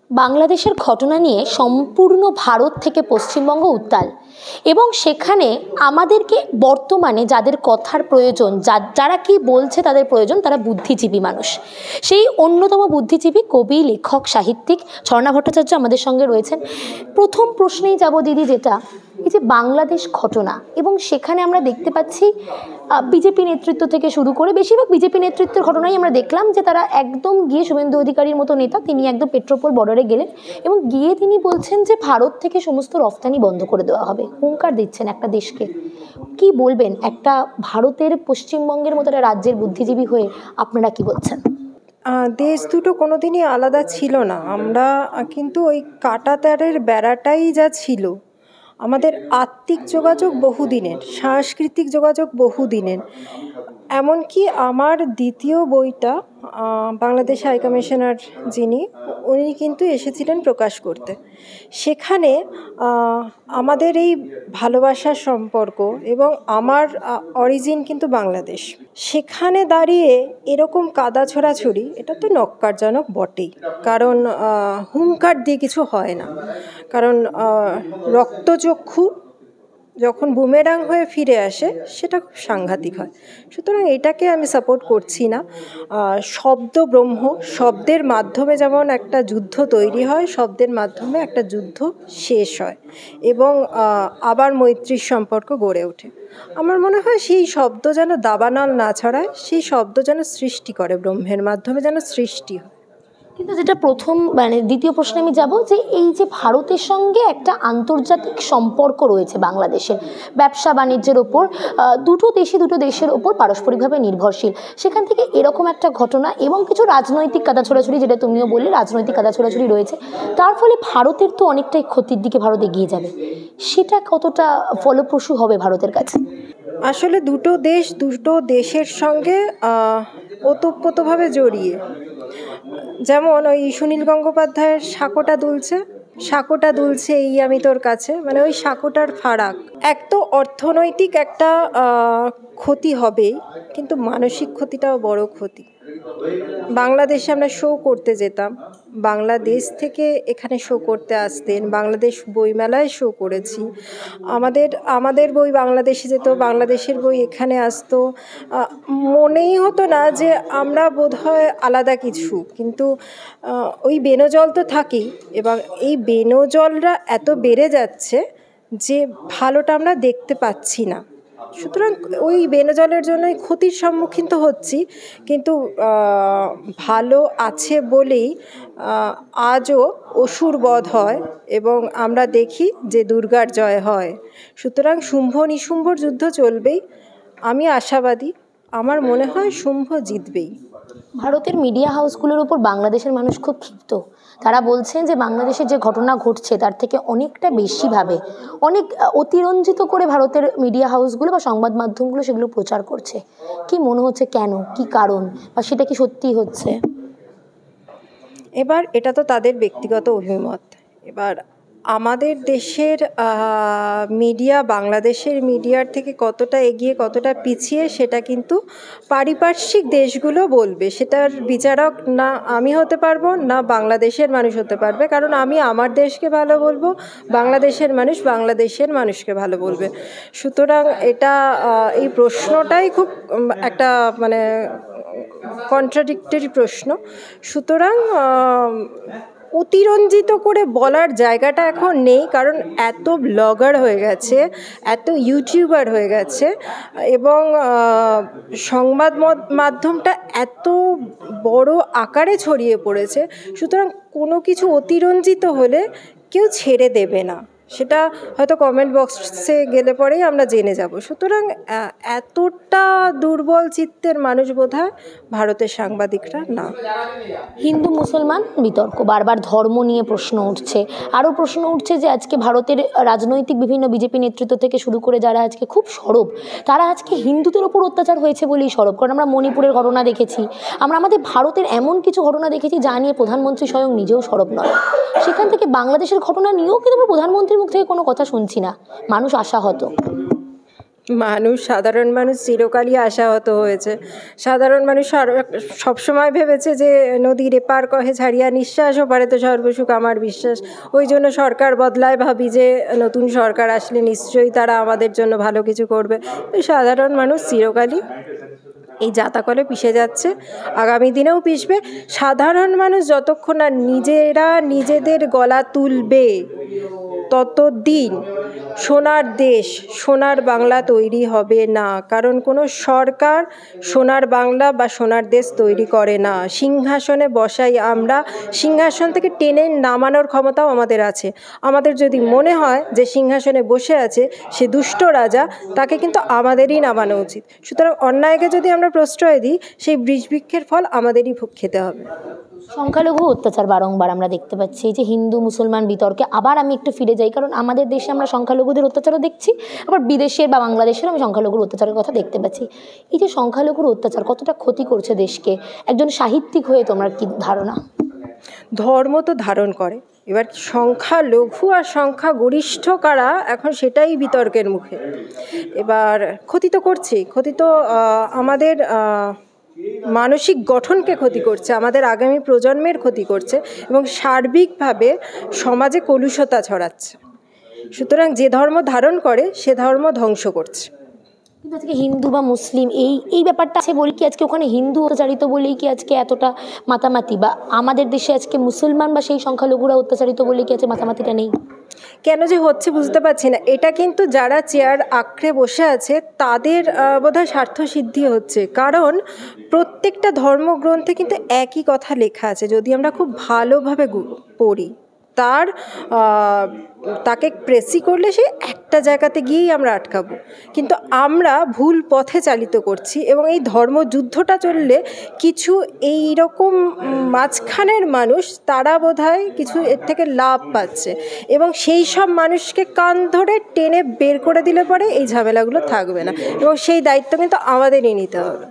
বাংলাদেশের ঘটনা নিয়ে সম্পূর্ণ ভারত থেকে পশ্চিমবঙ্গ উত্তাল এবং সেখানে আমাদেরকে বর্তমানে যাদের কথার প্রয়োজন, যারা কি বলছে তাদের প্রয়োজন, তারা বুদ্ধিজীবী মানুষ। সেই অন্যতম বুদ্ধিজীবী, কবি, লেখক, সাহিত্যিক ঝর্ণা ভট্টাচার্য আমাদের সঙ্গে রয়েছেন। প্রথম প্রশ্নেই যাব দিদি, যেটা এই যে বাংলাদেশ ঘটনা, এবং সেখানে আমরা দেখতে পাচ্ছি বিজেপি নেতৃত্ব থেকে শুরু করে বেশিরভাগ বিজেপি নেতৃত্বের ঘটনাই আমরা দেখলাম যে তারা একদম গিয়ে, শুভেন্দু অধিকারীর মতো নেতা তিনি একদম পেট্রোপোল বর্ডারে গেলেন এবং গিয়ে তিনি বলছেন যে ভারত থেকে সমস্ত রফতানি বন্ধ করে দেওয়া হবে, হুঙ্কার দিচ্ছেন একটা দেশকে। কি বলবেন একটা ভারতের পশ্চিমবঙ্গের মতো একটা রাজ্যের বুদ্ধিজীবী হয়ে, আপনারা কি বলছেন? দেশ দুটো কোনোদিনই আলাদা ছিল না। আমরা কিন্তু ওই কাঁটাতারের বেড়াটাই যা ছিল, আমাদের আত্মিক যোগাযোগ বহুদিনের, সাংস্কৃতিক যোগাযোগ বহুদিনের। এমনকি আমার দ্বিতীয় বইটা বাংলাদেশ হাই কমিশনার উনি কিন্তু এসেছিলেন প্রকাশ করতে। সেখানে আমাদের এই ভালোবাসার সম্পর্ক, এবং আমার অরিজিন কিন্তু বাংলাদেশ, সেখানে দাঁড়িয়ে এরকম কাদা ছোড়াছুড়ি, এটা তো নক্কারজনক বটেই। কারণ হুঙ্কার দিয়ে কিছু হয় না। কারণ রক্তচক্ষু যখন বুমেরাং হয়ে ফিরে আসে সেটা খুব সাংঘাতিক হয়। সুতরাং এটাকে আমি সাপোর্ট করছি না। শব্দ ব্রহ্ম, শব্দের মাধ্যমে যেমন একটা যুদ্ধ তৈরি হয়, শব্দের মাধ্যমে একটা যুদ্ধ শেষ হয় এবং আবার মৈত্রীর সম্পর্ক গড়ে ওঠে। আমার মনে হয় সেই শব্দ যেন দাবানল না ছড়ায়, সেই শব্দ যেন সৃষ্টি করে, ব্রহ্মের মাধ্যমে যেন সৃষ্টি হয়। কিন্তু যেটা প্রথম, দ্বিতীয় প্রশ্নে আমি যাব যে এই যে ভারতের সঙ্গে একটা আন্তর্জাতিক সম্পর্ক রয়েছে বাংলাদেশের, ব্যবসা বাণিজ্যের ওপর, দুটো দেশের ওপর পারস্পরিকভাবে নির্ভরশীল, সেখান থেকে এরকম একটা ঘটনা এবং কিছু রাজনৈতিক কাদা ছোড়াছুড়ি, যেটা তুমিও বললে রাজনৈতিক কাদা ছোড়াছুড়ি রয়েছে, তার ফলে ভারতের তো অনেকটাই ক্ষতির দিকে ভারত এগিয়ে যাবে। সেটা কতটা ফলপ্রসূ হবে ভারতের কাছে? আসলে দুটো দেশের সঙ্গে ওতপ্রোতভাবে জড়িয়ে। যেমন ওই সুনীল গঙ্গোপাধ্যায়ের সাঁকোটা দুলছে এই আমি তোর কাছে, মানে ওই সাঁকোটার ফারাক। এক তো অর্থনৈতিক একটা ক্ষতি হবেই, কিন্তু মানসিক ক্ষতিটাও বড় ক্ষতি। বাংলাদেশে আমরা শো করতে যেতাম, বাংলাদেশ থেকে এখানে শো করতে আসতেন, বাংলাদেশ বইমেলায় শো করেছি, আমাদের বই বাংলাদেশে যেত, বাংলাদেশের বই এখানে আসতো। মনেই হতো না যে আমরা বোধহয় আলাদা কিছু, কিন্তু ওই বেনজল তো থাকেই, এবং এই বেনজলরা এত বেড়ে যাচ্ছে যে ভালোটা আমরা দেখতে পাচ্ছি না। সুতরাং ওই বেনজলের জন্যই ক্ষতির সম্মুখীন তো হচ্ছি, কিন্তু ভালো আছে বলেই আজও অসুর বধ হয় এবং আমরা দেখি যে দুর্গার জয় হয়। সুতরাং শুম্ভ নিশুম্ভর যুদ্ধ চলবেই। আমি আশাবাদী, আমার মনে হয় শুম্ভ জিতবেই। ভারতের মিডিয়া হাউসগুলোর উপর বাংলাদেশের মানুষ খুব ক্ষিপ্ত। তারা বলছেন যে বাংলাদেশে যে ঘটনা ঘটছে তার থেকে অনেকটা বেশিভাবে, অনেক অতিরঞ্জিত করে ভারতের মিডিয়া হাউসগুলো বা সংবাদ মাধ্যমগুলো সেগুলো প্রচার করছে। কি মনে হচ্ছে, কেন, কি কারণ, বা সেটা কি সত্যি হচ্ছে? এবার এটা তো তাদের ব্যক্তিগত অভিমত। এবার আমাদের দেশের মিডিয়া বাংলাদেশের মিডিয়ার থেকে কতটা এগিয়ে কতটা পিছিয়ে সেটা কিন্তু পারিপার্শ্বিক দেশগুলো বলবে। সেটার বিচারক না আমি হতে পারবো, না বাংলাদেশের মানুষ হতে পারবে। কারণ আমি আমার দেশকে ভালো বলবো, বাংলাদেশের মানুষ বাংলাদেশের মানুষকে ভালো বলবে। সুতরাং এটা এই প্রশ্নটাই খুব একটা কন্ট্রাডিক্টরি প্রশ্ন। সুতরাং অতিরঞ্জিত করে বলার জায়গাটা এখন নেই, কারণ এত ব্লগার হয়ে গেছে, এত ইউটিউবার হয়ে গেছে, এবং সংবাদ মাধ্যমটা এত বড় আকারে ছড়িয়ে পড়েছে। সুতরাং কোনো কিছু অতিরঞ্জিত হলে কেউ ছেড়ে দেবে না, সেটা হয়তো কমেন্ট বক্সে গেলে পরেই আমরা জেনে যাব। সুতরাং এতটা দুর্বল চিত্তের মানুষ বোধহয় ভারতের সাংবাদিকরা না। হিন্দু মুসলমান বিতর্ক, বারবার ধর্ম নিয়ে প্রশ্ন উঠছে, আরও প্রশ্ন উঠছে যে আজকে ভারতের রাজনৈতিক বিভিন্ন বিজেপি নেতৃত্ব থেকে শুরু করে যারা আজকে খুব সরব, তারা আজকে হিন্দুদের ওপর অত্যাচার হয়েছে বলেই সরব। কারণ আমরা মণিপুরের ঘটনা দেখেছি, আমরা আমাদের ভারতের এমন কিছু ঘটনা দেখেছি যা নিয়ে প্রধানমন্ত্রী স্বয়ং নিজেও সরব নয়। সেখান থেকে বাংলাদেশের ঘটনা নিয়েও কিন্তু আমরা প্রধানমন্ত্রীর মুখ থেকে কোনো কথা শুনছি না, মানুষ আশাহত। সাধারণ মানুষ চিরকালই আশাহত হয়েছে। সাধারণ মানুষ সবসময় ভেবেছে যে নদীর এপার কহে ছাড়িয়া নিঃশ্বাস, ওপারে তো সর্বসুখ আমার বিশ্বাস। ওই জন্য সরকার বদলায়, ভাবি যে নতুন সরকার আসলে নিশ্চয়ই তারা আমাদের জন্য ভালো কিছু করবে। সাধারণ মানুষ চিরকালই এই জাতাকলে পিষে যাচ্ছে, আগামী দিনেও পিষবে। সাধারণ মানুষ যতক্ষণ না নিজেরা নিজেদের গলা তুলবে ততদিন সোনার দেশ, সোনার বাংলা তৈরি হবে না। কারণ কোনো সরকার সোনার বাংলা বা সোনার দেশ তৈরি করে না। সিংহাসনে বসাই আমরা, সিংহাসন থেকে টেনে নামানোর ক্ষমতাও আমাদের আছে। আমাদের যদি মনে হয় যে সিংহাসনে বসে আছে সে দুষ্ট রাজা, তাকে কিন্তু আমাদেরই নামানো উচিত। সুতরাং অন্যায়কে যদি আমরা প্রশ্রয় দিই, সেই বৃক্ষের ফল আমাদেরই খেতে হবে। সংখ্যালঘু অত্যাচার বারংবার আমরা দেখতে পাচ্ছি। এই যে হিন্দু মুসলমান বিতর্কে আবার আমি একটু ফিরে যাই, কারণ আমাদের দেশে আমরা সংখ্যালঘুদের অত্যাচারও দেখছি, আবার বিদেশের বা বাংলাদেশের আমি সংখ্যালঘুর অত্যাচারের কথা দেখতে পাচ্ছি। এই যে সংখ্যালঘুর অত্যাচার কতটা ক্ষতি করছে দেশকে, একজন সাহিত্যিক হয়ে তোমার কি ধারণা? ধর্ম তো ধারণ করে, এবার সংখ্যালঘু আর সংখ্যাগরিষ্ঠ কারা, এখন সেটাই বিতর্কের মুখে। এবার ক্ষতি তো করছেই, ক্ষতি তো আমাদের মানসিক গঠনকে ক্ষতি করছে, আমাদের আগামী প্রজন্মের ক্ষতি করছে, এবং সার্বিকভাবে সমাজে কলুষতা ছড়াচ্ছে। সুতরাং যে ধর্ম ধারণ করে সে ধর্ম ধ্বংস করছে। কিন্তু আজকে হিন্দু বা মুসলিম এই ব্যাপারটা আছে বলি কি আজকে ওখানে হিন্দু অত্যাচারিত বলেই কি আজকে এতটা মাতামাতি, বা আমাদের দেশে আজকে মুসলমান বা সেই সংখ্যালঘুরা অত্যাচারিত বলেই কি আজকে মাতামাতিটা নেই? কেন যে হচ্ছে বুঝতে পারছি না। এটা কিন্তু যারা চেয়ার আঁকড়ে বসে আছে তাদের বোধহয় স্বার্থসিদ্ধি হচ্ছে। কারণ প্রত্যেকটা ধর্মগ্রন্থে কিন্তু একই কথা লেখা আছে, যদি আমরা খুব ভালোভাবে পড়ি। তাকে প্রেসি করলে সে একটা জায়গাতে গিয়েই আমরা আটকাবো, কিন্তু আমরা ভুল পথে চালিত করছি। এবং এই ধর্মযুদ্ধটা চললে কিছু এই রকম মাঝখানের মানুষ, তারা বোধহয় কিছু এর থেকে লাভ পাচ্ছে, এবং সেই সব মানুষকে কান ধরে টেনে বের করে দিলে পরে এই ঝামেলাগুলো থাকবে না, এবং সেই দায়িত্ব কিন্তু আমাদেরই নিতে হবে।